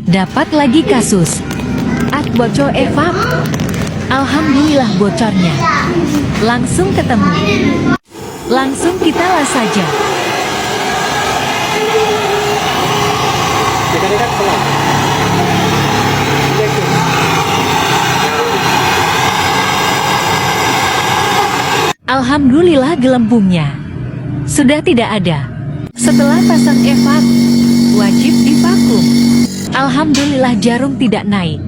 Dapat lagi kasus. Bocor evap. Alhamdulillah bocornya. Langsung ketemu. Langsung kita las saja. Dekat-dekat pelan. Alhamdulillah gelembungnya sudah tidak ada. Setelah pasang evap, wajib divakum. Alhamdulillah jarum tidak naik.